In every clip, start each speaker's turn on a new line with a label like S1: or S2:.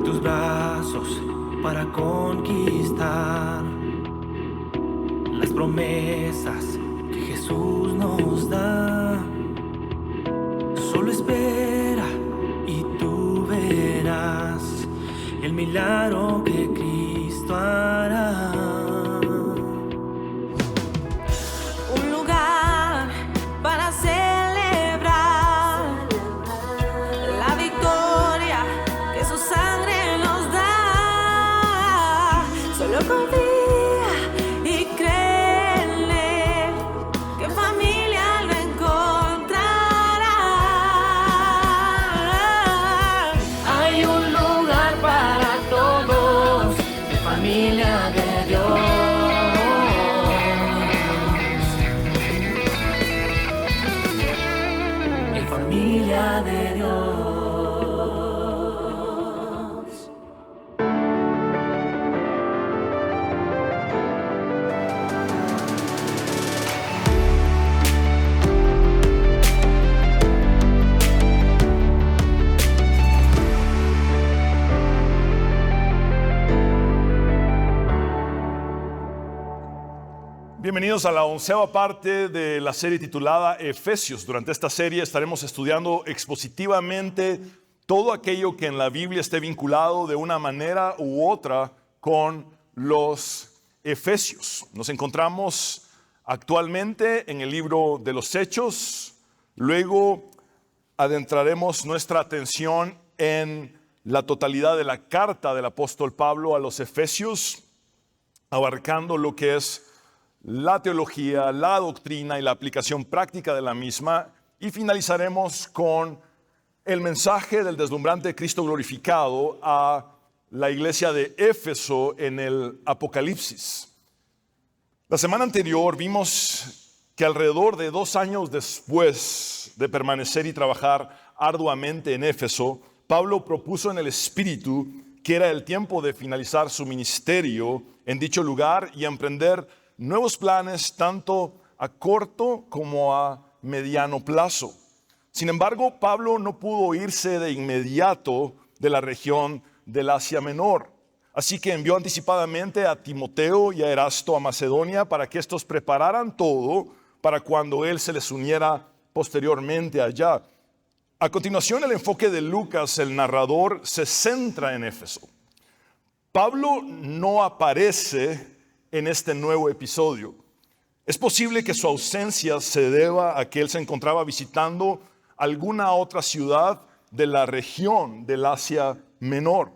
S1: tus brazos para conquistar las promesas que Jesús nos da. Solo espera y tú verás el milagro que Cristo hará.
S2: Un lugar para celebrar la victoria que su sangre nos da. Solo confía y créele que familia lo encontrará.
S1: Hay un lugar para todos, de familia de Dios. En familia de Dios.
S3: Bienvenidos a la 11ª parte de la serie titulada Efesios. Durante esta serie estaremos estudiando expositivamente todo aquello que en la Biblia esté vinculado de una manera u otra con los Efesios. Nos encontramos actualmente en el libro de los Hechos. Luego adentraremos nuestra atención en la totalidad de la carta del apóstol Pablo a los Efesios, abarcando lo que es la teología, la doctrina y la aplicación práctica de la misma, y finalizaremos con el mensaje del deslumbrante Cristo glorificado a la iglesia de Éfeso en el Apocalipsis. La semana anterior vimos que alrededor de 2 años después de permanecer y trabajar arduamente en Éfeso, Pablo propuso en el Espíritu que era el tiempo de finalizar su ministerio en dicho lugar y emprender nuevos planes tanto a corto como a mediano plazo. Sin embargo, Pablo no pudo irse de inmediato de la región del Asia Menor. Así que envió anticipadamente a Timoteo y a Erasto a Macedonia para que estos prepararan todo para cuando él se les uniera posteriormente allá. A continuación, el enfoque de Lucas, el narrador, se centra en Éfeso. Pablo no aparece en este nuevo episodio. Es posible que su ausencia se deba a que él se encontraba visitando alguna otra ciudad de la región del Asia Menor.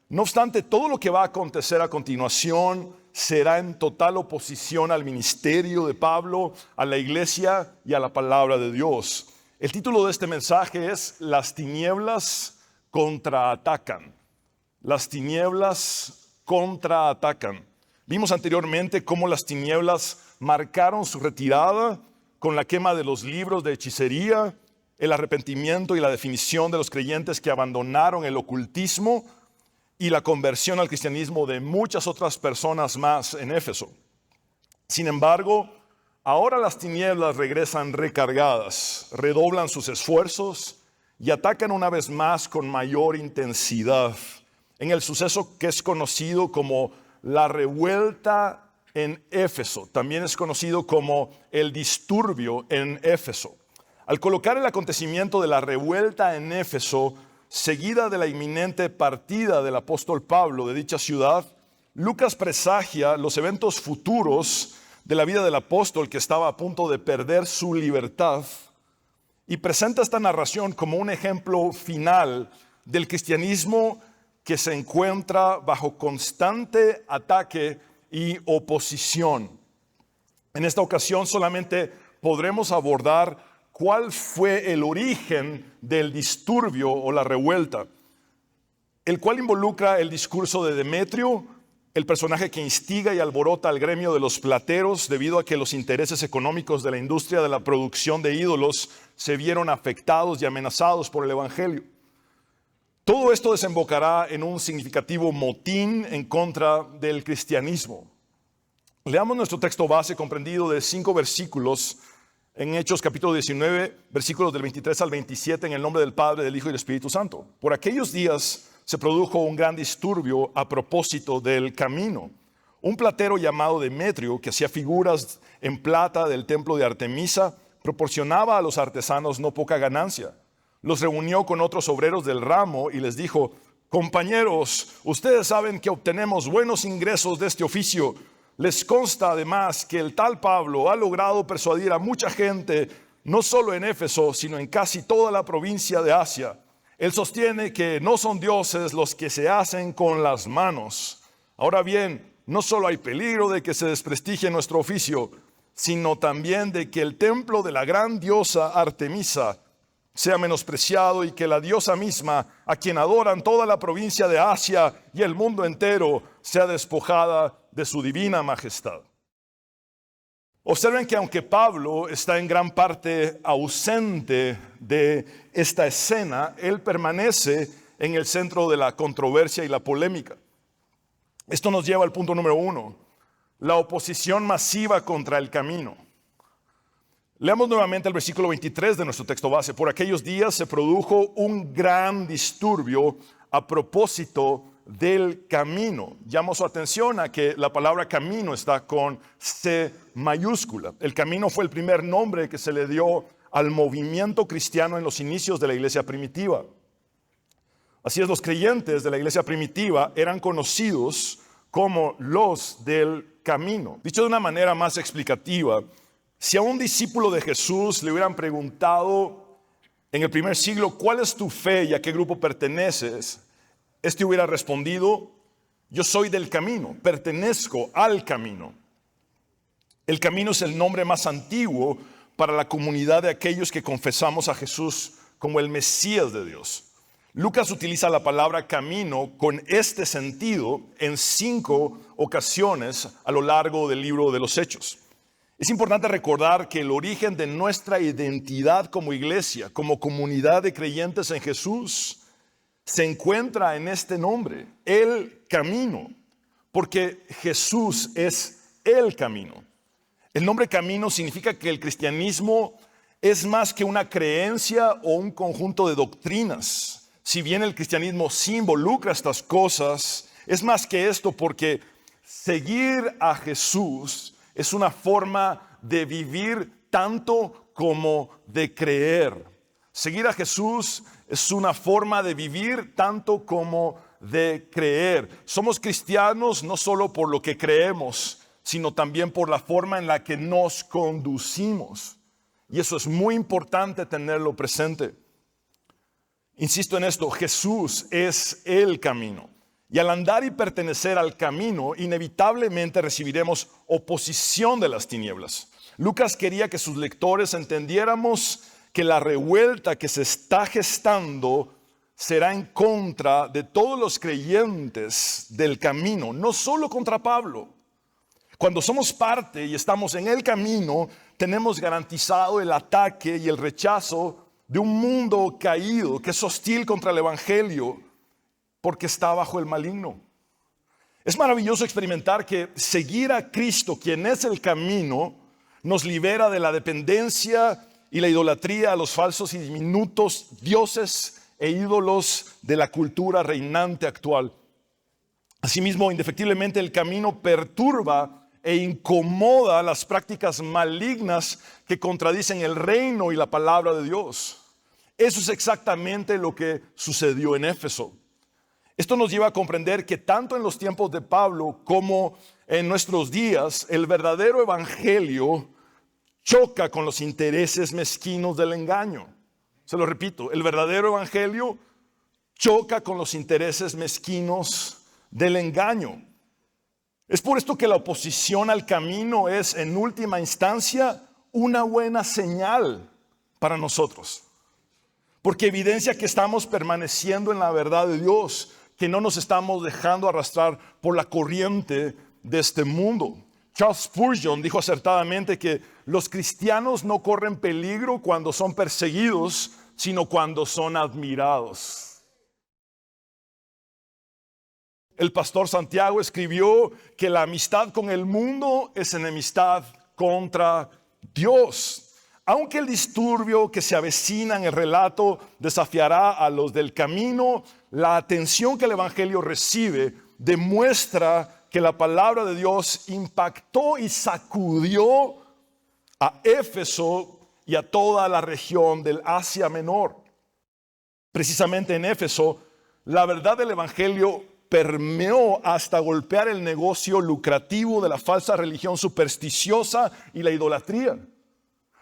S3: No obstante, todo lo que va a acontecer a continuación será en total oposición al ministerio de Pablo, a la iglesia y a la palabra de Dios. El título de este mensaje es Las tinieblas contraatacan. Las tinieblas contraatacan. Vimos anteriormente cómo las tinieblas marcaron su retirada con la quema de los libros de hechicería, el arrepentimiento y la definición de los creyentes que abandonaron el ocultismo y la conversión al cristianismo de muchas otras personas más en Éfeso. Sin embargo, ahora las tinieblas regresan recargadas, redoblan sus esfuerzos y atacan una vez más con mayor intensidad en el suceso que es conocido como la revuelta en Éfeso. También es conocido como el disturbio en Éfeso. Al colocar el acontecimiento de la revuelta en Éfeso, seguida de la inminente partida del apóstol Pablo de dicha ciudad, Lucas presagia los eventos futuros de la vida del apóstol que estaba a punto de perder su libertad y presenta esta narración como un ejemplo final del cristianismo que se encuentra bajo constante ataque y oposición. En esta ocasión solamente podremos abordar cuál fue el origen del disturbio o la revuelta, el cual involucra el discurso de Demetrio, el personaje que instiga y alborota al gremio de los plateros debido a que los intereses económicos de la industria de la producción de ídolos se vieron afectados y amenazados por el evangelio. Todo esto desembocará en un significativo motín en contra del cristianismo. Leamos nuestro texto base comprendido de 5 versículos en Hechos capítulo 19, versículos del 23 al 27, en el nombre del Padre, del Hijo y del Espíritu Santo. Por aquellos días se produjo un gran disturbio a propósito del camino. Un platero llamado Demetrio, que hacía figuras en plata del templo de Artemisa, proporcionaba a los artesanos no poca ganancia. Los reunió con otros obreros del ramo y les dijo: compañeros, ustedes saben que obtenemos buenos ingresos de este oficio. Les consta además que el tal Pablo ha logrado persuadir a mucha gente, no solo en Éfeso, sino en casi toda la provincia de Asia. Él sostiene que no son dioses los que se hacen con las manos. Ahora bien, no solo hay peligro de que se desprestigie nuestro oficio, sino también de que el templo de la gran diosa Artemisa sea menospreciado y que la diosa misma, a quien adoran toda la provincia de Asia y el mundo entero, sea despojada de su divina majestad. Observen que aunque Pablo está en gran parte ausente de esta escena, él permanece en el centro de la controversia y la polémica. Esto nos lleva al punto número 1, la oposición masiva contra el camino. Leamos nuevamente el versículo 23 de nuestro texto base. Por aquellos días se produjo un gran disturbio a propósito del camino. Llamo su atención a que la palabra camino está con C mayúscula. El camino fue el primer nombre que se le dio al movimiento cristiano en los inicios de la iglesia primitiva. Así es, los creyentes de la iglesia primitiva eran conocidos como los del camino. Dicho de una manera más explicativa, si a un discípulo de Jesús le hubieran preguntado en el primer siglo, ¿cuál es tu fe y a qué grupo perteneces? Este hubiera respondido: yo soy del camino, pertenezco al camino. El camino es el nombre más antiguo para la comunidad de aquellos que confesamos a Jesús como el Mesías de Dios. Lucas utiliza la palabra camino con este sentido en 5 ocasiones a lo largo del libro de los Hechos. Es importante recordar que el origen de nuestra identidad como iglesia, como comunidad de creyentes en Jesús, se encuentra en este nombre, el camino, porque Jesús es el camino. El nombre camino significa que el cristianismo es más que una creencia o un conjunto de doctrinas. Si bien el cristianismo sí involucra estas cosas, es más que esto, porque seguir a Jesús es una forma de vivir tanto como de creer. Seguir a Jesús es una forma de vivir tanto como de creer. Somos cristianos no solo por lo que creemos, sino también por la forma en la que nos conducimos. Y eso es muy importante tenerlo presente. Insisto en esto, Jesús es el camino. Y al andar y pertenecer al camino, inevitablemente recibiremos oposición de las tinieblas. Lucas quería que sus lectores entendiéramos que la revuelta que se está gestando será en contra de todos los creyentes del camino, no solo contra Pablo. Cuando somos parte y estamos en el camino, tenemos garantizado el ataque y el rechazo de un mundo caído que es hostil contra el evangelio porque está bajo el maligno. Es maravilloso experimentar que seguir a Cristo, quien es el camino, nos libera de la dependencia y la idolatría a los falsos y diminutos dioses e ídolos de la cultura reinante actual. Asimismo, indefectiblemente el camino perturba e incomoda las prácticas malignas que contradicen el reino y la palabra de Dios. Eso es exactamente lo que sucedió en Éfeso. Esto nos lleva a comprender que tanto en los tiempos de Pablo como en nuestros días, el verdadero evangelio choca con los intereses mezquinos del engaño. Se lo repito, el verdadero evangelio choca con los intereses mezquinos del engaño. Es por esto que la oposición al camino es, en última instancia, una buena señal para nosotros. Porque evidencia que estamos permaneciendo en la verdad de Dios, que no nos estamos dejando arrastrar por la corriente de este mundo. Charles Spurgeon dijo acertadamente que los cristianos no corren peligro cuando son perseguidos, sino cuando son admirados. El pastor Santiago escribió que la amistad con el mundo es enemistad contra Dios. Aunque el disturbio que se avecina en el relato desafiará a los del camino, la atención que el Evangelio recibe demuestra que la palabra de Dios impactó y sacudió a Éfeso y a toda la región del Asia Menor. Precisamente en Éfeso, la verdad del Evangelio permeó hasta golpear el negocio lucrativo de la falsa religión supersticiosa y la idolatría.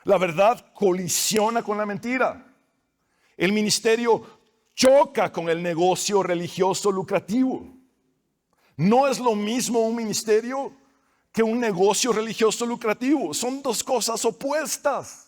S3: La verdad colisiona con la mentira. El ministerio choca con el negocio religioso lucrativo. No es lo mismo un ministerio que un negocio religioso lucrativo. Son dos cosas opuestas.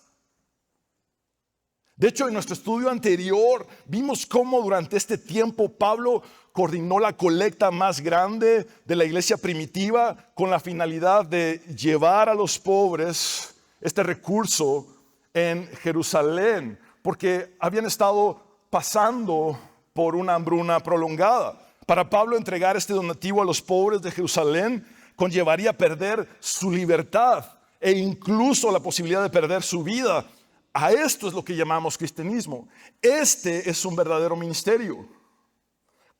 S3: De hecho, en nuestro estudio anterior vimos cómo durante este tiempo Pablo coordinó la colecta más grande de la iglesia primitiva con la finalidad de llevar a los pobres este recurso en Jerusalén, porque habían estado pasando por una hambruna prolongada. Para Pablo, entregar este donativo a los pobres de Jerusalén conllevaría perder su libertad e incluso la posibilidad de perder su vida. A esto es lo que llamamos cristianismo. Este es un verdadero ministerio.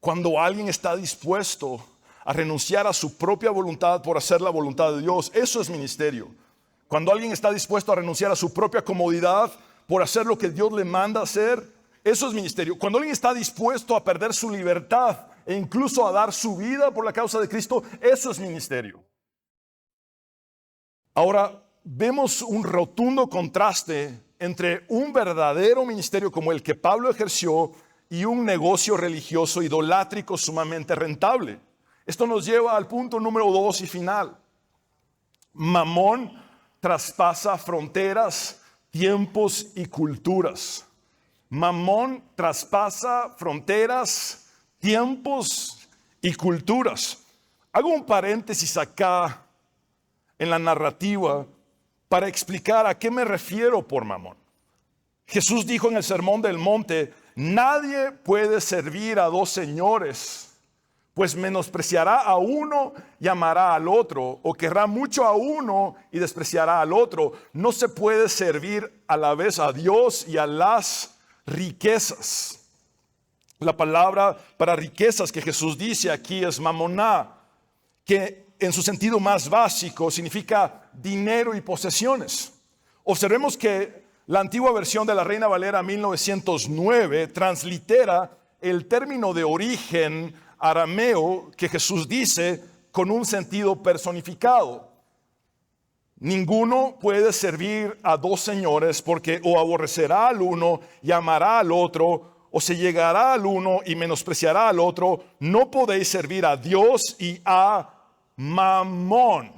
S3: Cuando alguien está dispuesto a renunciar a su propia voluntad por hacer la voluntad de Dios, eso es ministerio. Cuando alguien está dispuesto a renunciar a su propia comodidad por hacer lo que Dios le manda hacer, eso es ministerio. Cuando alguien está dispuesto a perder su libertad e incluso a dar su vida por la causa de Cristo, eso es ministerio. Ahora, vemos un rotundo contraste entre un verdadero ministerio como el que Pablo ejerció y un negocio religioso idolátrico sumamente rentable. Esto nos lleva al punto número 2 y final. Mamón traspasa fronteras, tiempos y culturas. Mamón traspasa fronteras, tiempos y culturas. Hago un paréntesis acá en la narrativa para explicar a qué me refiero por mamón. Jesús dijo en el Sermón del Monte: nadie puede servir a dos señores, pues menospreciará a uno y amará al otro, o querrá mucho a uno y despreciará al otro. No se puede servir a la vez a Dios y a las riquezas. La palabra para riquezas que Jesús dice aquí es mamoná, que en su sentido más básico significa dinero y posesiones. Observemos que la antigua versión de la Reina Valera 1909 translitera el término de origen arameo que Jesús dice con un sentido personificado. Ninguno puede servir a dos señores, porque o aborrecerá al uno y amará al otro, o se llegará al uno y menospreciará al otro. No podéis servir a Dios y a Mamón.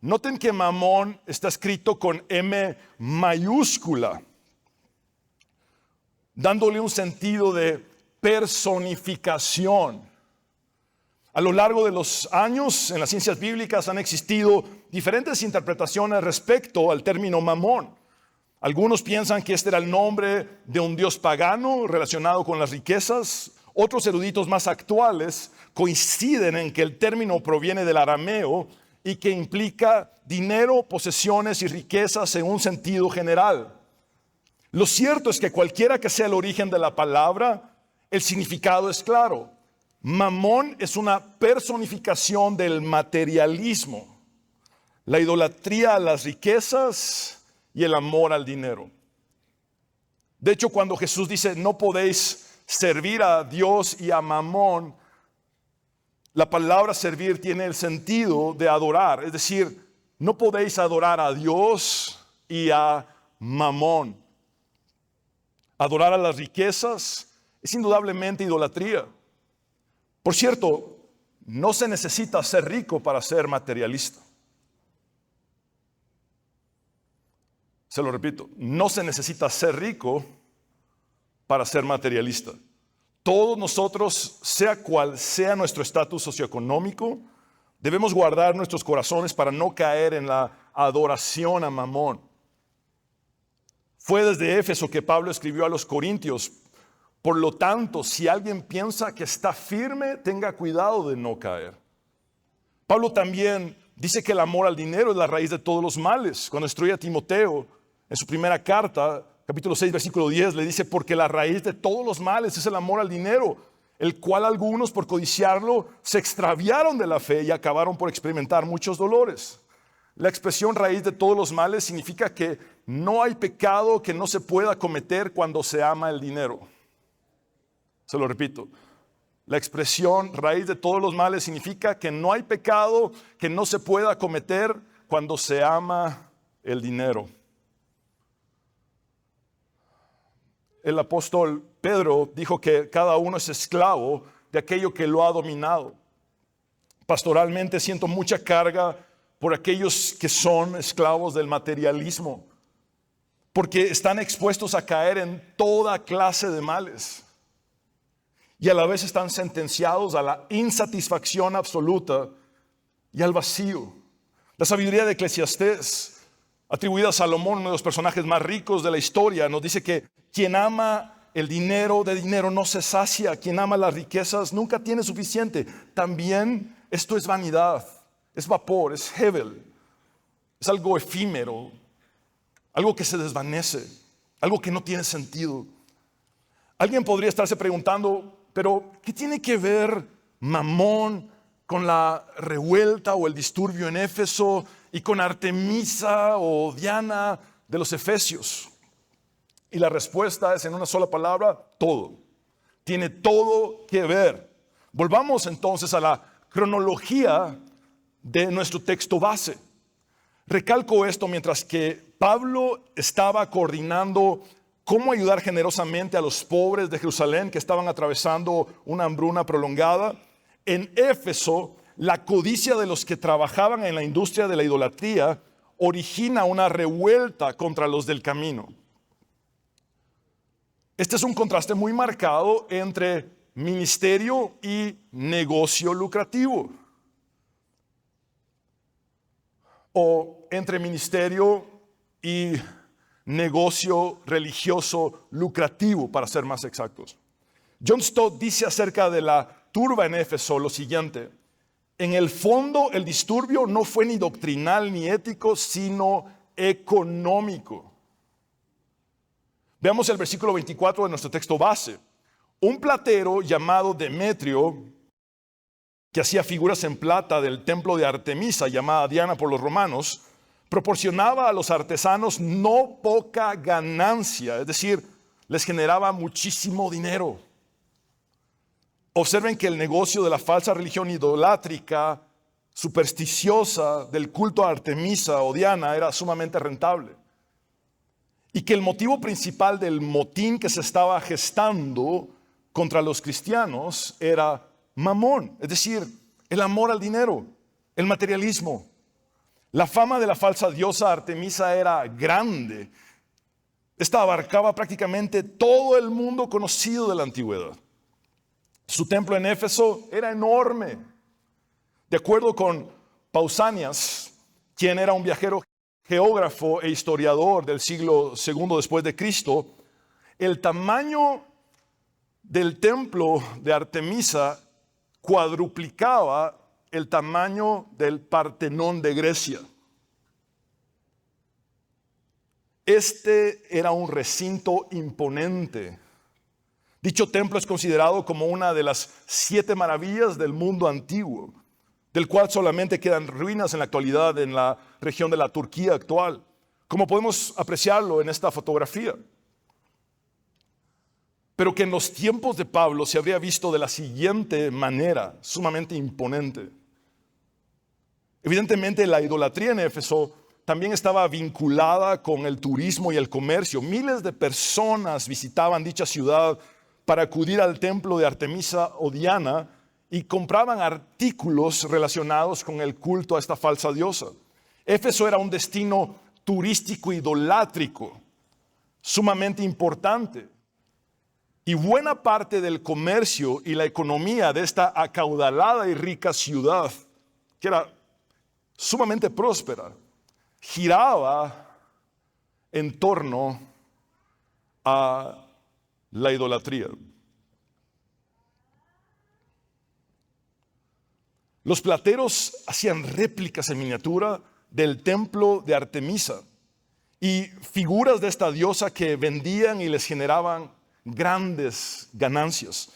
S3: Noten que Mamón está escrito con M mayúscula, dándole un sentido de personificación. A lo largo de los años, en las ciencias bíblicas han existido diferentes interpretaciones respecto al término Mamón. Algunos piensan que este era el nombre de un dios pagano relacionado con las riquezas. Otros eruditos más actuales coinciden en que el término proviene del arameo y que implica dinero, posesiones y riquezas en un sentido general. Lo cierto es que cualquiera que sea el origen de la palabra, el significado es claro. Mamón es una personificación del materialismo, la idolatría a las riquezas y el amor al dinero. De hecho, cuando Jesús dice no podéis servir a Dios y a Mamón, la palabra servir tiene el sentido de adorar. Es decir, no podéis adorar a Dios y a Mamón. Adorar a las riquezas es indudablemente idolatría. Por cierto, no se necesita ser rico para ser materialista. Se lo repito, no se necesita ser rico para ser materialista. Todos nosotros, sea cual sea nuestro estatus socioeconómico, debemos guardar nuestros corazones para no caer en la adoración a Mamón. Fue desde Éfeso que Pablo escribió a los Corintios: por lo tanto, si alguien piensa que está firme, tenga cuidado de no caer. Pablo también dice que el amor al dinero es la raíz de todos los males. Cuando instruye a Timoteo en su primera carta, capítulo 6, versículo 10, le dice: porque la raíz de todos los males es el amor al dinero. el cual algunos por codiciarlo se extraviaron de la fe y acabaron por experimentar muchos dolores. La expresión raíz de todos los males significa que no hay pecado que no se pueda cometer cuando se ama el dinero. Se lo repito. La expresión raíz de todos los males significa que no hay pecado que no se pueda cometer cuando se ama el dinero. El apóstol Pedro dijo que cada uno es esclavo de aquello que lo ha dominado. Pastoralmente siento mucha carga por aquellos que son esclavos del materialismo, porque están expuestos a caer en toda clase de males y a la vez están sentenciados a la insatisfacción absoluta y al vacío. La sabiduría de Eclesiastés, atribuida a Salomón, uno de los personajes más ricos de la historia, nos dice que quien ama el dinero, de dinero no se sacia. Quien ama las riquezas nunca tiene suficiente. También esto es vanidad, es vapor, es hevel, es algo efímero, algo que se desvanece, algo que no tiene sentido. Alguien podría estarse preguntando, pero ¿qué tiene que ver Mamón con la revuelta o el disturbio en Éfeso y con Artemisa o Diana de los Efesios? Y la respuesta es en una sola palabra: todo. Tiene todo que ver. Volvamos entonces a la cronología de nuestro texto base. Recalco esto mientras que Pablo estaba coordinando cómo ayudar generosamente a los pobres de Jerusalén que estaban atravesando una hambruna prolongada. En Éfeso, la codicia de los que trabajaban en la industria de la idolatría origina una revuelta contra los del camino. Este es un contraste muy marcado entre ministerio y negocio lucrativo, o entre ministerio y negocio religioso lucrativo, para ser más exactos. John Stott dice acerca de la turba en Éfeso lo siguiente: en el fondo el disturbio no fue ni doctrinal ni ético, sino económico. Veamos el versículo 24 de nuestro texto base. Un platero llamado Demetrio, que hacía figuras en plata del templo de Artemisa, llamada Diana por los romanos, proporcionaba a los artesanos no poca ganancia, es decir, les generaba muchísimo dinero. Observen que el negocio de la falsa religión idolátrica, supersticiosa, del culto a Artemisa o Diana era sumamente rentable. Y que el motivo principal del motín que se estaba gestando contra los cristianos era mamón, es decir, el amor al dinero, el materialismo. La fama de la falsa diosa Artemisa era grande. Esta abarcaba prácticamente todo el mundo conocido de la antigüedad. Su templo en Éfeso era enorme. De acuerdo con Pausanias, quien era un viajero geógrafo e historiador del siglo II después de Cristo, el tamaño del templo de Artemisa cuadruplicaba el tamaño del Partenón de Grecia. Este era un recinto imponente. Dicho templo es considerado como una de las 7 maravillas del mundo antiguo, del cual solamente quedan ruinas en la actualidad en la región de la Turquía actual, como podemos apreciarlo en esta fotografía. Pero que en los tiempos de Pablo se habría visto de la siguiente manera, sumamente imponente. Evidentemente la idolatría en Éfeso también estaba vinculada con el turismo y el comercio. Miles de personas visitaban dicha ciudad para acudir al templo de Artemisa o Diana y compraban artículos relacionados con el culto a esta falsa diosa. Éfeso era un destino turístico idolátrico, sumamente importante. Y buena parte del comercio y la economía de esta acaudalada y rica ciudad, que era sumamente próspera, giraba en torno a la idolatría. Los plateros hacían réplicas en miniatura del templo de Artemisa y figuras de esta diosa que vendían y les generaban grandes ganancias.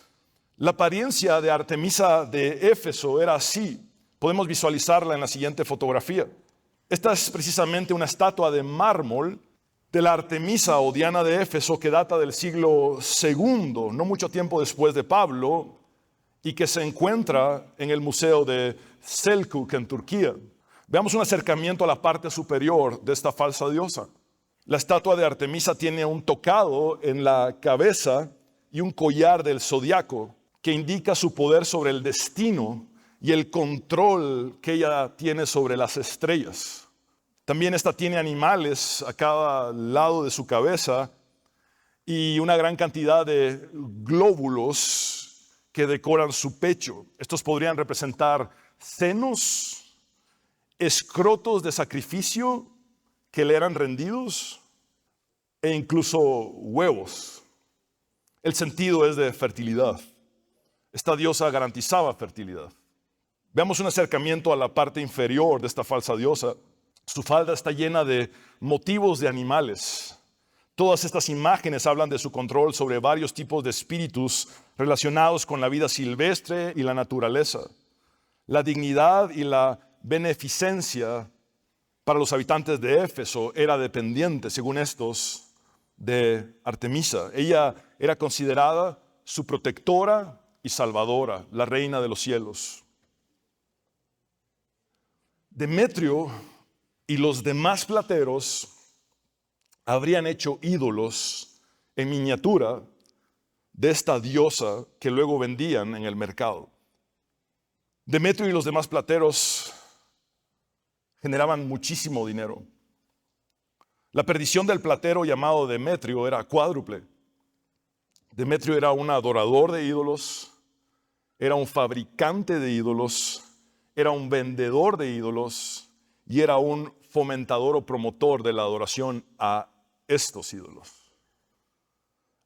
S3: La apariencia de Artemisa de Éfeso era así. Podemos visualizarla en la siguiente fotografía. Esta es precisamente una estatua de mármol de la Artemisa o Diana de Éfeso que data del siglo II, no mucho tiempo después de Pablo, y que se encuentra en el Museo de Selçuk en Turquía. Veamos un acercamiento a la parte superior de esta falsa diosa. La estatua de Artemisa tiene un tocado en la cabeza y un collar del zodiaco que indica su poder sobre el destino y el control que ella tiene sobre las estrellas. También esta tiene animales a cada lado de su cabeza y una gran cantidad de glóbulos que decoran su pecho. Estos podrían representar senos, escrotos de sacrificio que le eran rendidos e incluso huevos. El sentido es de fertilidad. Esta diosa garantizaba fertilidad. Veamos un acercamiento a la parte inferior de esta falsa diosa. Su falda está llena de motivos de animales. Todas estas imágenes hablan de su control sobre varios tipos de espíritus relacionados con la vida silvestre y la naturaleza. La dignidad y la beneficencia para los habitantes de Éfeso era dependiente, según estos, de Artemisa. Ella era considerada su protectora y salvadora, la reina de los cielos. Demetrio y los demás plateros habrían hecho ídolos en miniatura de esta diosa que luego vendían en el mercado. Demetrio y los demás plateros generaban muchísimo dinero. La perdición del platero llamado Demetrio era cuádruple. Demetrio era un adorador de ídolos, era un fabricante de ídolos, era un vendedor de ídolos y era un fomentador o promotor de la adoración a estos ídolos.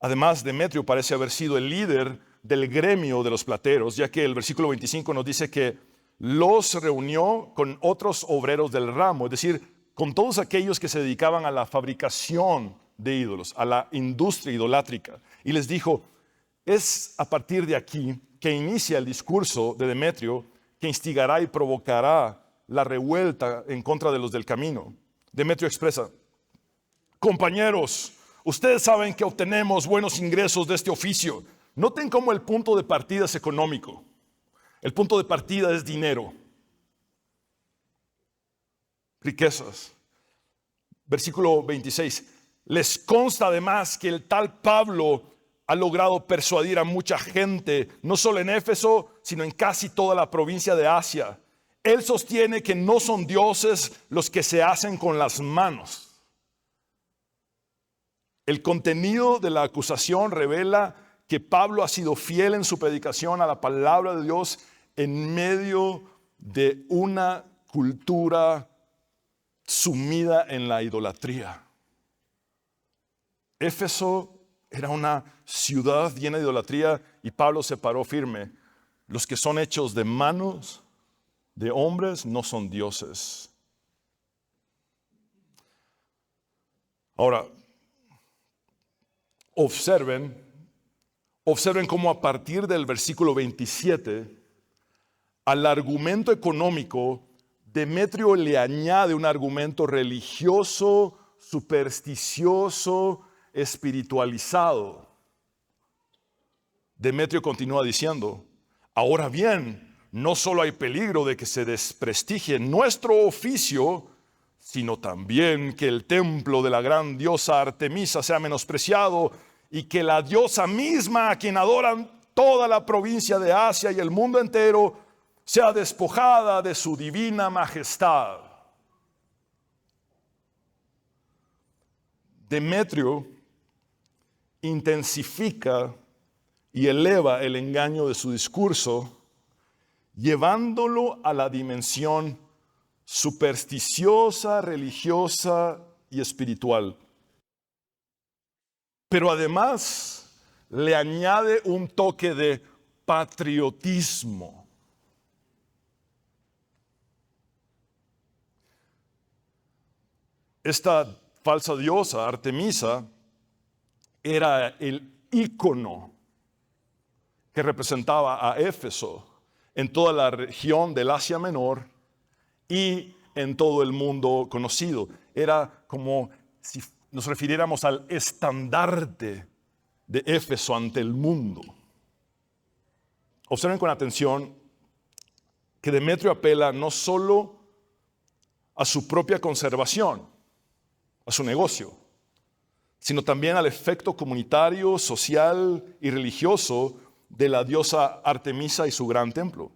S3: Además, Demetrio parece haber sido el líder del gremio de los plateros, ya que el versículo 25 nos dice que los reunió con otros obreros del ramo, es decir, con todos aquellos que se dedicaban a la fabricación de ídolos, a la industria idolátrica. Y les dijo, es a partir de aquí que inicia el discurso de Demetrio que instigará y provocará la revuelta en contra de los del camino. Demetrio expresa, compañeros, ustedes saben que obtenemos buenos ingresos de este oficio. Noten cómo el punto de partida es económico. El punto de partida es dinero. Riquezas. Versículo 26. Les consta además que el tal Pablo ha logrado persuadir a mucha gente, no solo en Éfeso, sino en casi toda la provincia de Asia. Él sostiene que no son dioses los que se hacen con las manos. El contenido de la acusación revela que Pablo ha sido fiel en su predicación a la palabra de Dios en medio de una cultura sumida en la idolatría. Éfeso era una ciudad llena de idolatría y Pablo se paró firme. Los que son hechos de manos de hombres no son dioses. Ahora, observen cómo a partir del versículo 27, al argumento económico, Demetrio le añade un argumento religioso, supersticioso, espiritualizado. Demetrio continúa diciendo, ahora bien, no solo hay peligro de que se desprestigie nuestro oficio, sino también que el templo de la gran diosa Artemisa sea menospreciado y que la diosa misma, a quien adoran toda la provincia de Asia y el mundo entero, sea despojada de su divina majestad. Demetrio intensifica y eleva el engaño de su discurso, llevándolo a la dimensión supersticiosa, religiosa y espiritual. Pero además le añade un toque de patriotismo. Esta falsa diosa, Artemisa, era el ícono que representaba a Éfeso en toda la región del Asia Menor y en todo el mundo conocido. Era como si nos refiriéramos al estandarte de Éfeso ante el mundo. Observen con atención que Demetrio apela no solo a su propia conservación, a su negocio, sino también al efecto comunitario, social y religioso de la diosa Artemisa y su gran templo.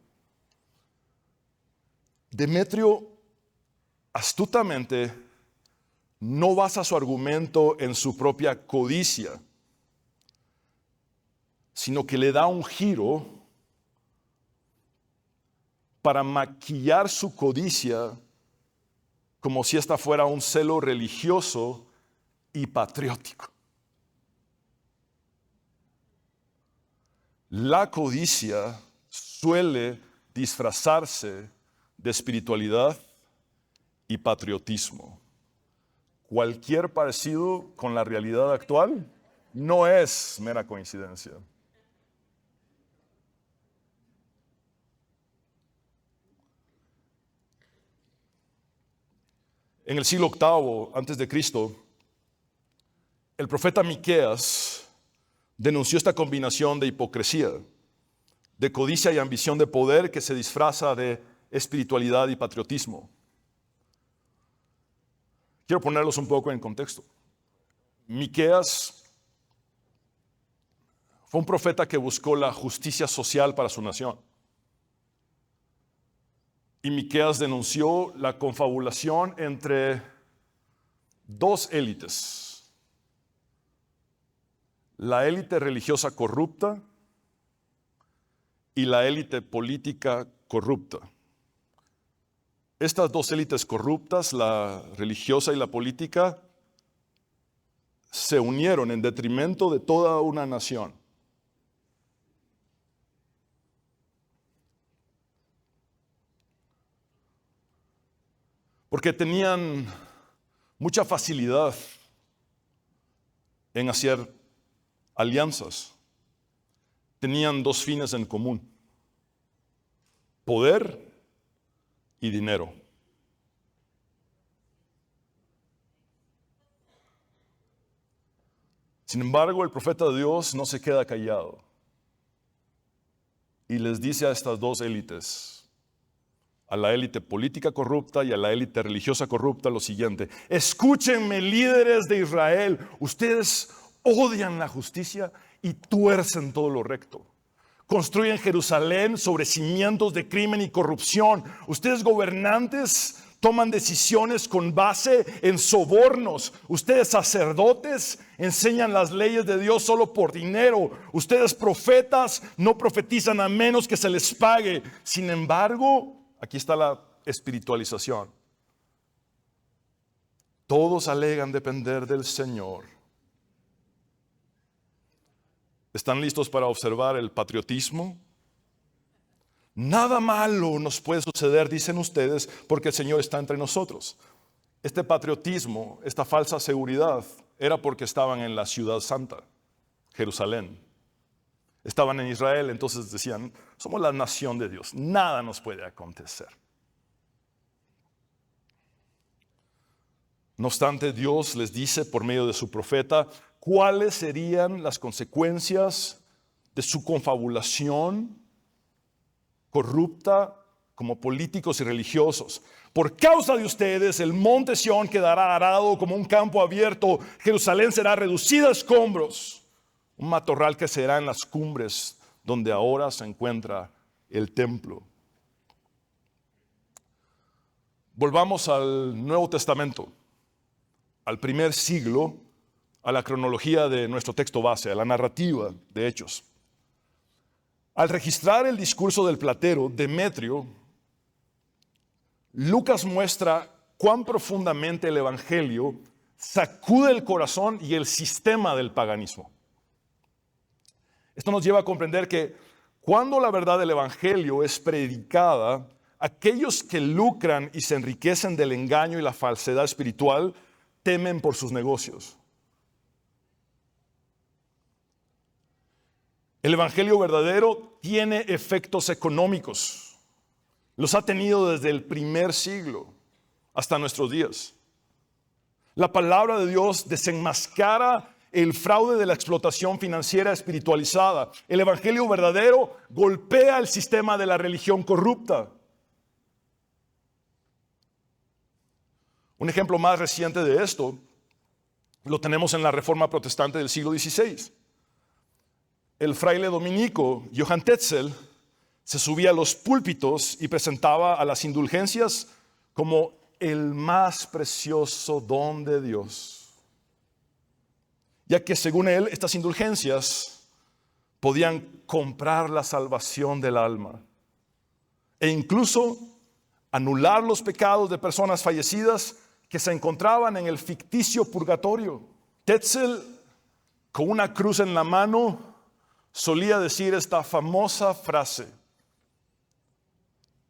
S3: Demetrio astutamente no basa su argumento en su propia codicia, sino que le da un giro para maquillar su codicia como si esta fuera un celo religioso y patriótico. La codicia suele disfrazarse de espiritualidad y patriotismo. Cualquier parecido con la realidad actual no es mera coincidencia. En el siglo VIII antes de Cristo, el profeta Miqueas denunció esta combinación de hipocresía, de codicia y ambición de poder que se disfraza de espiritualidad y patriotismo. Quiero ponerlos un poco en contexto. Miqueas fue un profeta que buscó la justicia social para su nación. Y Miqueas denunció la confabulación entre dos élites: la élite religiosa corrupta y la élite política corrupta. Estas dos élites corruptas, la religiosa y la política, se unieron en detrimento de toda una nación. Porque tenían mucha facilidad en hacer alianzas. Tenían dos fines en común: poder y dinero. Sin embargo, el profeta de Dios no se queda callado y les dice a estas dos élites, a la élite política corrupta y a la élite religiosa corrupta, lo siguiente: escúchenme, líderes de Israel, ustedes odian la justicia y tuercen todo lo recto. Construyen Jerusalén sobre cimientos de crimen y corrupción. Ustedes, gobernantes, toman decisiones con base en sobornos. Ustedes, sacerdotes, enseñan las leyes de Dios solo por dinero. Ustedes, profetas, no profetizan a menos que se les pague. Sin embargo, aquí está la espiritualización. Todos alegan depender del Señor. ¿Están listos para observar el patriotismo? Nada malo nos puede suceder, dicen ustedes, porque el Señor está entre nosotros. Este patriotismo, esta falsa seguridad, era porque estaban en la ciudad santa, Jerusalén. Estaban en Israel, entonces decían: somos la nación de Dios, nada nos puede acontecer. No obstante, Dios les dice por medio de su profeta cuáles serían las consecuencias de su confabulación corrupta como políticos y religiosos. Por causa de ustedes, el monte Sión quedará arado como un campo abierto. Jerusalén será reducida a escombros, un matorral que será en las cumbres donde ahora se encuentra el templo. Volvamos al Nuevo Testamento, al primer siglo, a la cronología de nuestro texto base, a la narrativa de Hechos. Al registrar el discurso del platero, Demetrio, Lucas muestra cuán profundamente el evangelio sacude el corazón y el sistema del paganismo. Esto nos lleva a comprender que cuando la verdad del evangelio es predicada, aquellos que lucran y se enriquecen del engaño y la falsedad espiritual temen por sus negocios. El evangelio verdadero tiene efectos económicos. Los ha tenido desde el primer siglo hasta nuestros días. La palabra de Dios desenmascara el fraude de la explotación financiera espiritualizada. El evangelio verdadero golpea el sistema de la religión corrupta. Un ejemplo más reciente de esto lo tenemos en la Reforma Protestante del siglo XVI. El fraile dominico Johann Tetzel se subía a los púlpitos y presentaba a las indulgencias como el más precioso don de Dios, ya que según él estas indulgencias podían comprar la salvación del alma e incluso anular los pecados de personas fallecidas que se encontraban en el ficticio purgatorio. Tetzel, con una cruz en la mano, solía decir esta famosa frase: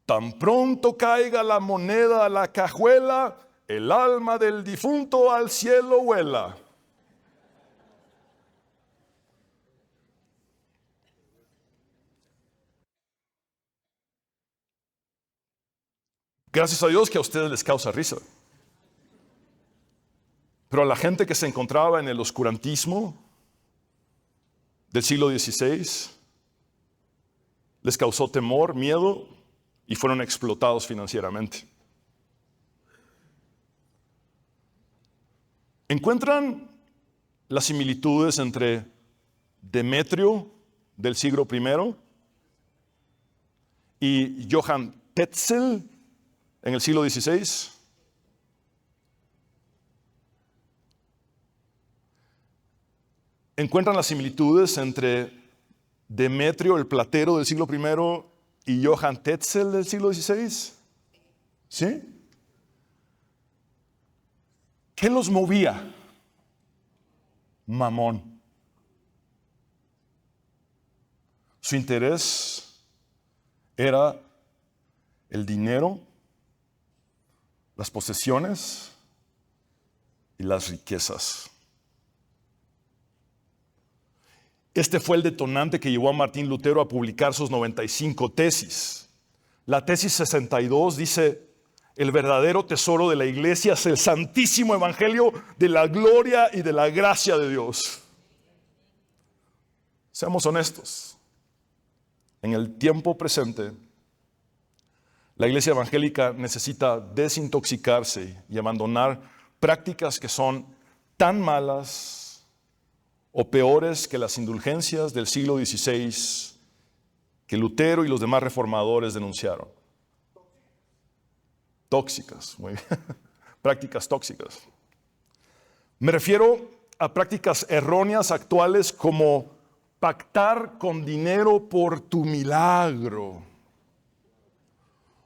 S3: tan pronto caiga la moneda a la cajuela, el alma del difunto al cielo vuela. Gracias a Dios que a ustedes les causa risa. Pero a la gente que se encontraba en el oscurantismo del siglo XVI, les causó temor, miedo y fueron explotados financieramente. ¿Encuentran las similitudes entre Demetrio del siglo I y Johann Tetzel en el siglo XVI? ¿Encuentran las similitudes entre Demetrio, el platero del siglo I, y Johann Tetzel del siglo XVI? ¿Sí? ¿Qué los movía? Mamón. Su interés era el dinero, las posesiones y las riquezas. Este fue el detonante que llevó a Martín Lutero a publicar sus 95 tesis. La tesis 62 dice: el verdadero tesoro de la iglesia es el santísimo evangelio de la gloria y de la gracia de Dios. Seamos honestos. En el tiempo presente, la iglesia evangélica necesita desintoxicarse y abandonar prácticas que son tan malas o peores que las indulgencias del siglo XVI que Lutero y los demás reformadores denunciaron. Tóxicas, muy bien. Prácticas tóxicas. Me refiero a prácticas erróneas actuales como pactar con dinero por tu milagro.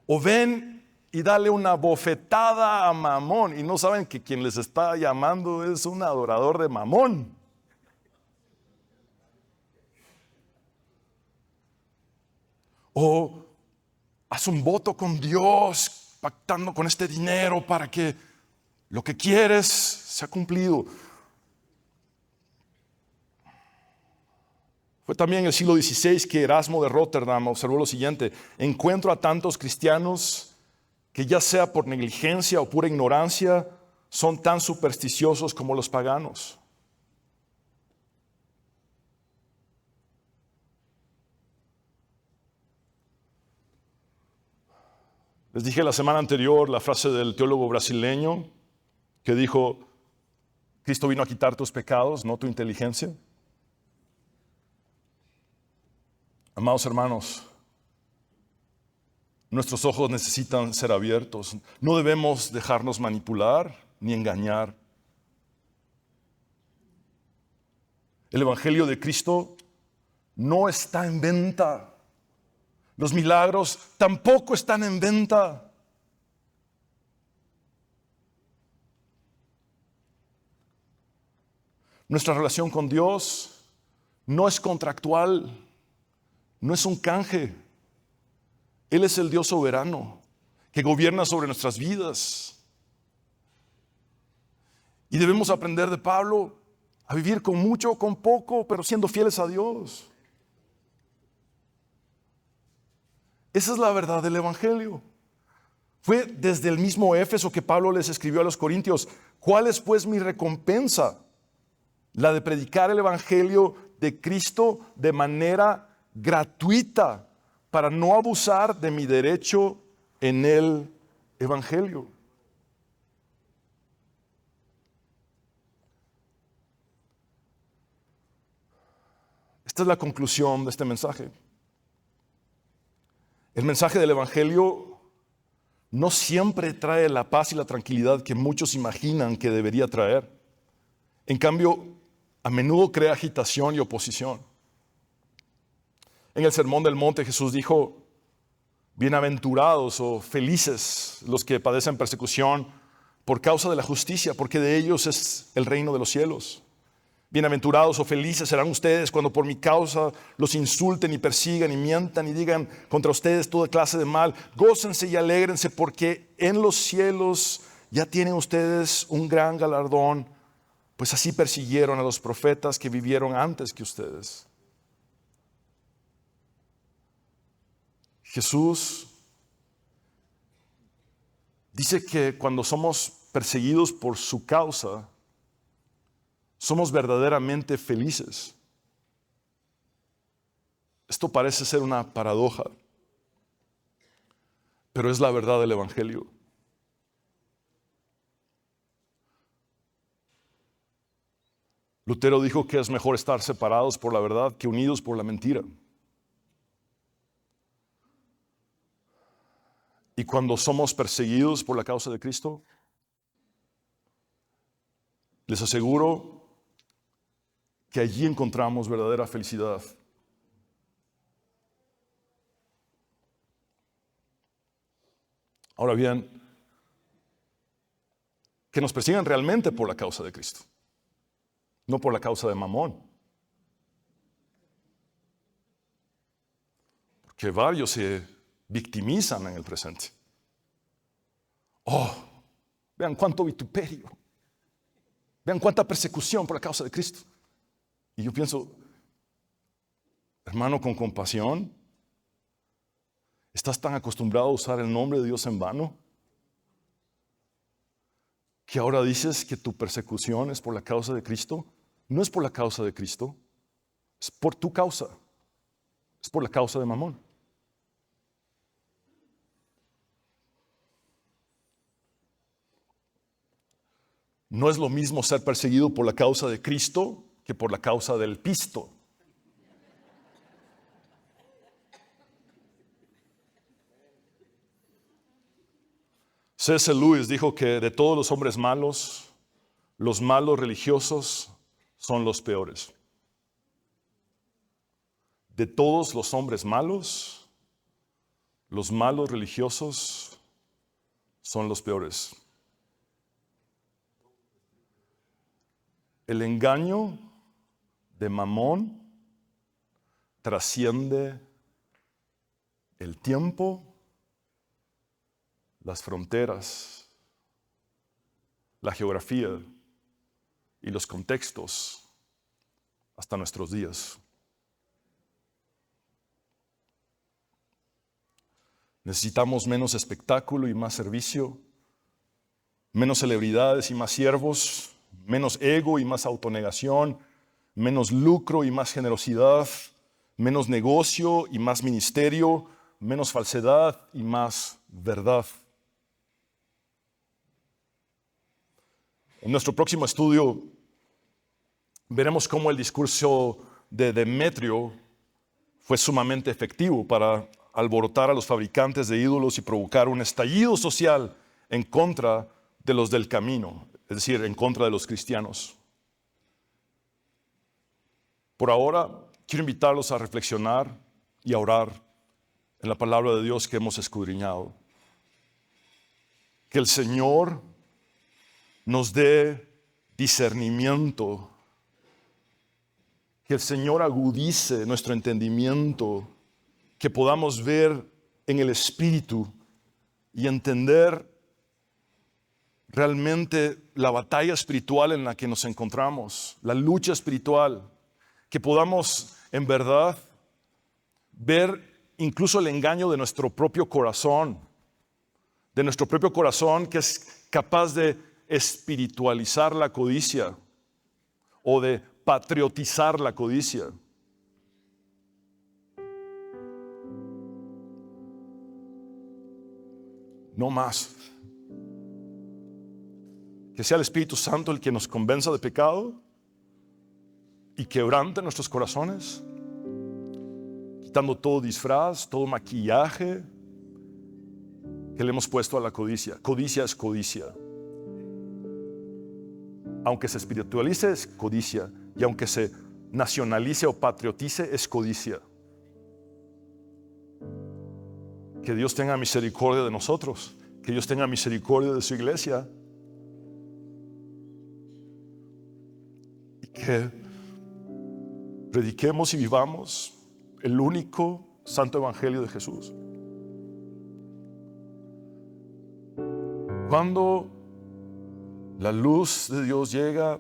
S3: O ven y dale una bofetada a Mamón y no saben que quien les está llamando es un adorador de Mamón. O haz un voto con Dios, pactando con este dinero para que lo que quieres sea cumplido. Fue también en el siglo XVI que Erasmo de Rotterdam observó lo siguiente: encuentro a tantos cristianos que, ya sea por negligencia o pura ignorancia, son tan supersticiosos como los paganos. Les dije la semana anterior la frase del teólogo brasileño que dijo: Cristo vino a quitar tus pecados, no tu inteligencia. Amados hermanos, nuestros ojos necesitan ser abiertos. No debemos dejarnos manipular ni engañar. El Evangelio de Cristo no está en venta. Los milagros tampoco están en venta. Nuestra relación con Dios no es contractual, no es un canje. Él es el Dios soberano que gobierna sobre nuestras vidas. Y debemos aprender de Pablo a vivir con mucho o con poco, pero siendo fieles a Dios. Esa es la verdad del Evangelio. Fue desde el mismo Éfeso que Pablo les escribió a los corintios: ¿cuál es pues mi recompensa? La de predicar el Evangelio de Cristo de manera gratuita, para no abusar de mi derecho en el Evangelio. Esta es la conclusión de este mensaje. El mensaje del Evangelio no siempre trae la paz y la tranquilidad que muchos imaginan que debería traer. En cambio, a menudo crea agitación y oposición. En el Sermón del Monte Jesús dijo: bienaventurados o felices los que padecen persecución por causa de la justicia, porque de ellos es el reino de los cielos. Bienaventurados o felices serán ustedes cuando por mi causa los insulten y persigan y mientan y digan contra ustedes toda clase de mal. Gócense y alégrense, porque en los cielos ya tienen ustedes un gran galardón, pues así persiguieron a los profetas que vivieron antes que ustedes. Jesús dice que cuando somos perseguidos por su causa, somos verdaderamente felices. Esto parece ser una paradoja, pero es la verdad del Evangelio. Lutero dijo que es mejor estar separados por la verdad que unidos por la mentira. Y cuando somos perseguidos por la causa de Cristo, les aseguro que allí encontramos verdadera felicidad. Ahora bien, que nos persigan realmente por la causa de Cristo, no por la causa de Mamón. Porque varios se victimizan en el presente. Oh, vean cuánto vituperio, vean cuánta persecución por la causa de Cristo. Y yo pienso, hermano, con compasión, ¿estás tan acostumbrado a usar el nombre de Dios en vano que ahora dices que tu persecución es por la causa de Cristo? No es por la causa de Cristo, es por tu causa, es por la causa de Mamón. No es lo mismo ser perseguido por la causa de Cristo que por la causa del pisto. C.S. Lewis dijo que de todos los hombres malos, los malos religiosos son los peores. De todos los hombres malos, los malos religiosos son los peores. El engaño de Mamón trasciende el tiempo, las fronteras, la geografía y los contextos hasta nuestros días. Necesitamos menos espectáculo y más servicio, menos celebridades y más siervos, menos ego y más autonegación, menos lucro y más generosidad, menos negocio y más ministerio, menos falsedad y más verdad. En nuestro próximo estudio veremos cómo el discurso de Demetrio fue sumamente efectivo para alborotar a los fabricantes de ídolos y provocar un estallido social en contra de los del camino, es decir, en contra de los cristianos. Por ahora, quiero invitarlos a reflexionar y a orar en la palabra de Dios que hemos escudriñado. Que el Señor nos dé discernimiento, que el Señor agudice nuestro entendimiento, que podamos ver en el Espíritu y entender realmente la batalla espiritual en la que nos encontramos, la lucha espiritual, que podamos en verdad ver incluso el engaño de nuestro propio corazón, que es capaz de espiritualizar la codicia o de patriotizar la codicia. No más. Que sea el Espíritu Santo el que nos convenza de pecado y quebrante nuestros corazones, quitando todo disfraz, todo maquillaje que le hemos puesto a la codicia. Codicia es codicia. Aunque se espiritualice es codicia, y aunque se nacionalice o patriotice es codicia. Que Dios tenga misericordia de nosotros, que Dios tenga misericordia de su iglesia, y que prediquemos y vivamos el único santo evangelio de Jesús. Cuando la luz de Dios llega,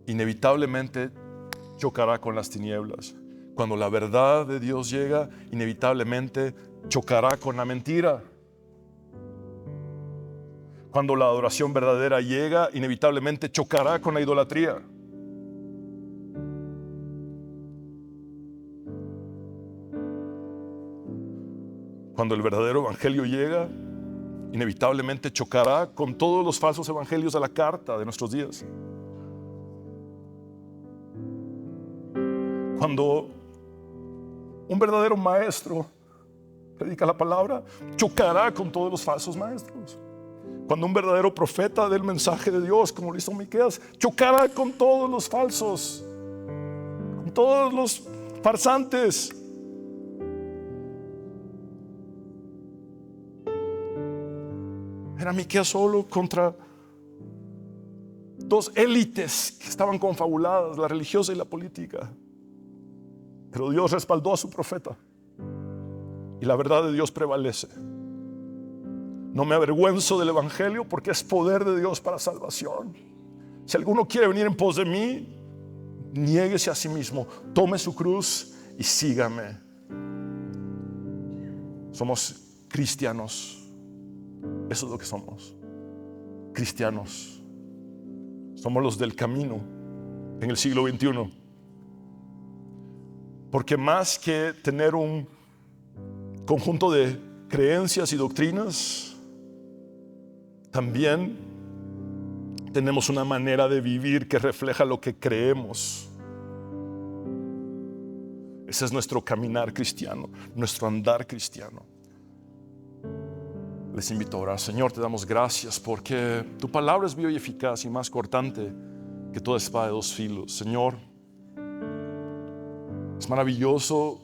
S3: inevitablemente chocará con las tinieblas. Cuando la verdad de Dios llega, inevitablemente chocará con la mentira. Cuando la adoración verdadera llega, inevitablemente chocará con la idolatría. Cuando el verdadero evangelio llega, inevitablemente chocará con todos los falsos evangelios de la carta de nuestros días. Cuando un verdadero maestro predica la palabra, chocará con todos los falsos maestros. Cuando un verdadero profeta del mensaje de Dios, como lo hizo Miqueas, chocará con todos los falsos, con todos los farsantes. Era Miqueas solo contra dos élites que estaban confabuladas, la religiosa y la política. Pero Dios respaldó a su profeta y la verdad de Dios prevalece. No me avergüenzo del evangelio porque es poder de Dios para salvación. Si alguno quiere venir en pos de mí, niéguese a sí mismo, tome su cruz y sígame. Somos cristianos. Eso es lo que somos, cristianos. Somos los del camino en el siglo XXI. Porque más que tener un conjunto de creencias y doctrinas, también tenemos una manera de vivir que refleja lo que creemos. Ese es nuestro caminar cristiano, nuestro andar cristiano. Les invito a orar. Señor, te damos gracias porque tu palabra es viva y eficaz y más cortante que toda espada de dos filos. Señor, es maravilloso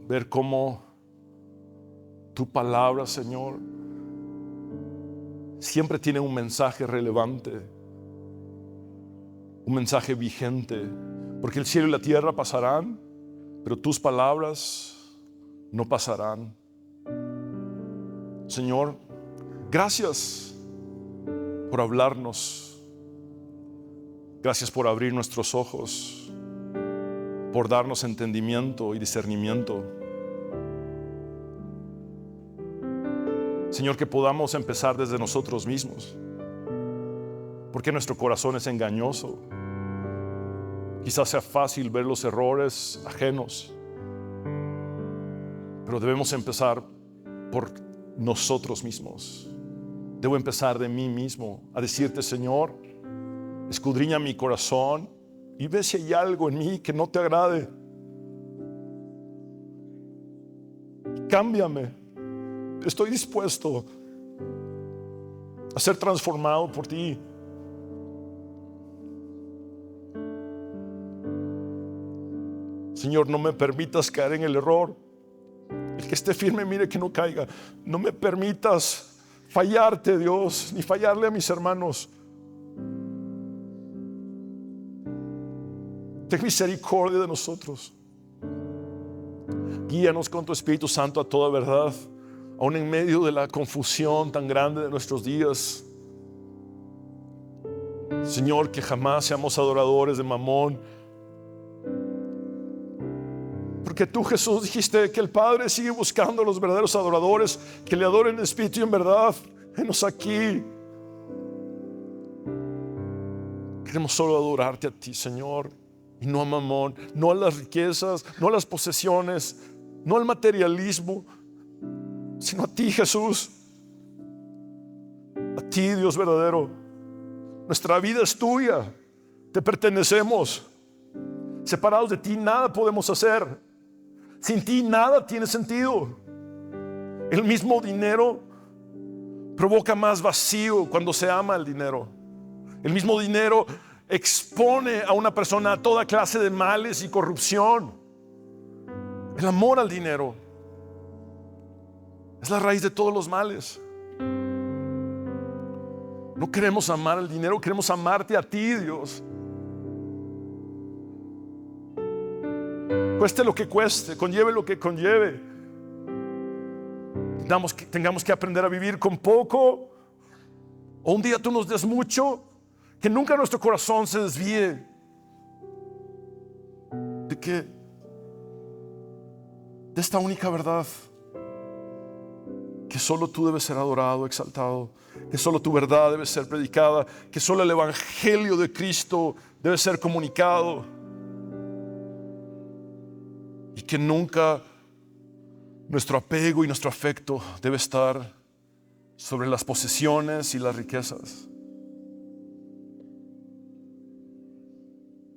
S3: ver cómo tu palabra, Señor, siempre tiene un mensaje relevante, un mensaje vigente, porque el cielo y la tierra pasarán, pero tus palabras no pasarán. Señor, gracias por hablarnos. Gracias por abrir nuestros ojos, por darnos entendimiento y discernimiento. Señor, que podamos empezar desde nosotros mismos, porque nuestro corazón es engañoso. Quizás sea fácil ver los errores ajenos, pero debemos empezar por nosotros mismos. Debo empezar de mí mismo a decirte: Señor, escudriña mi corazón y ve si hay algo en mí que no te agrade. Cámbiame. Estoy dispuesto a ser transformado por ti. Señor, no me permitas caer en el error. El que esté firme, mire que no caiga. No me permitas fallarte, Dios, ni fallarle a mis hermanos. Ten misericordia de nosotros. Guíanos con tu Espíritu Santo a toda verdad, aún en medio de la confusión tan grande de nuestros días. Señor, que jamás seamos adoradores de Mamón, Porque tú, Jesús, dijiste que el Padre sigue buscando a los verdaderos adoradores, que le adoren en espíritu y en verdad. Henos aquí. Queremos solo adorarte a ti, Señor, y no a Mamón, no a las riquezas, no a las posesiones, no al materialismo, sino a ti, Jesús, a ti, Dios verdadero. Nuestra vida es tuya, te pertenecemos. Separados de ti nada podemos hacer. Sin ti nada tiene sentido. El mismo dinero provoca más vacío cuando se ama el dinero. El mismo dinero expone a una persona a toda clase de males y corrupción. El amor al dinero es la raíz de todos los males. No queremos amar el dinero, queremos amarte a ti, Dios. Cueste lo que cueste, conlleve lo que conlleve. Tengamos que aprender a vivir con poco, o un día tú nos des mucho. Que nunca nuestro corazón se desvíe de esta única verdad, que solo tú debes ser adorado, exaltado, que solo tu verdad debe ser predicada, que solo el evangelio de Cristo debe ser comunicado, y que nunca nuestro apego y nuestro afecto debe estar sobre las posesiones y las riquezas.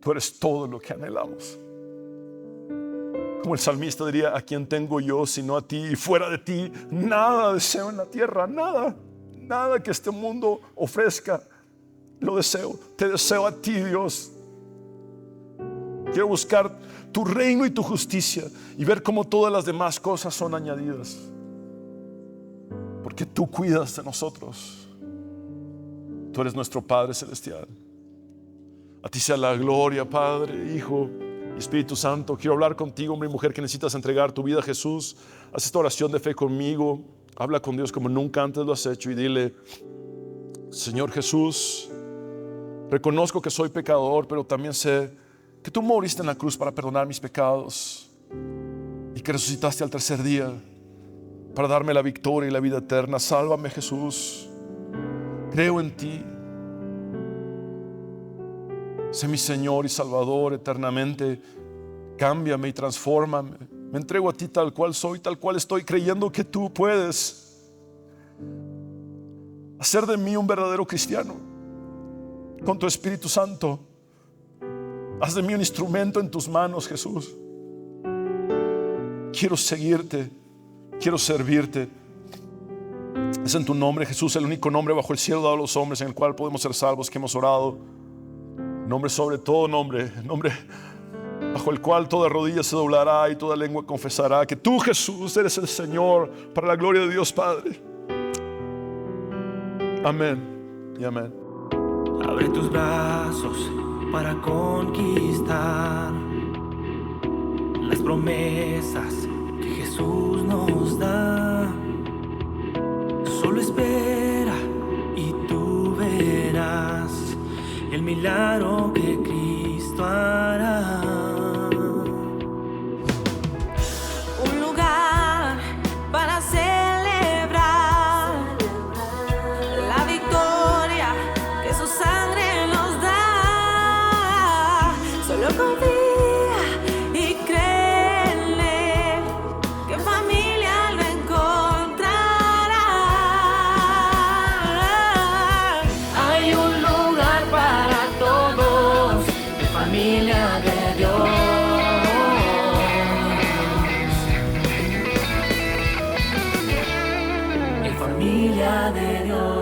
S3: Tú eres todo lo que anhelamos. Como el salmista diría: ¿a quién tengo yo sino a ti? Y fuera de ti nada deseo en la tierra. Nada que este mundo ofrezca lo deseo. Te deseo a ti, Dios. Quiero buscar tu reino y tu justicia y ver cómo todas las demás cosas son añadidas, porque tú cuidas de nosotros. Tú eres nuestro Padre Celestial. A ti sea la gloria, Padre, Hijo y Espíritu Santo. Quiero hablar contigo, hombre y mujer, que necesitas entregar tu vida a Jesús. Haz esta oración de fe conmigo. Habla con Dios como nunca antes lo has hecho y dile: Señor Jesús, reconozco que soy pecador, pero también sé que tú moriste en la cruz para perdonar mis pecados y que resucitaste al tercer día para darme la victoria y la vida eterna. Sálvame, Jesús. Creo en ti. Sé mi Señor y Salvador eternamente. Cámbiame y transfórmame. Me entrego a ti tal cual soy, tal cual estoy, creyendo que tú puedes hacer de mí un verdadero cristiano. Con tu Espíritu Santo, haz de mí un instrumento en tus manos, Jesús. Quiero seguirte, quiero servirte. Es en tu nombre, Jesús, el único nombre bajo el cielo dado a los hombres, en el cual podemos ser salvos, que hemos orado. Nombre sobre todo nombre, nombre bajo el cual toda rodilla se doblará y toda lengua confesará que tú, Jesús, eres el Señor, para la gloria de Dios Padre. Amén y amén.
S1: Abre tus brazos para conquistar las promesas que Jesús nos da. Solo espera y tú verás el milagro que Cristo hará.
S2: Un lugar para celebrar la victoria que su sangre nos da. Solo confía y créele que en familia lo encontrará.
S1: Hay un lugar para todos, de familia de Dios. En familia de Dios.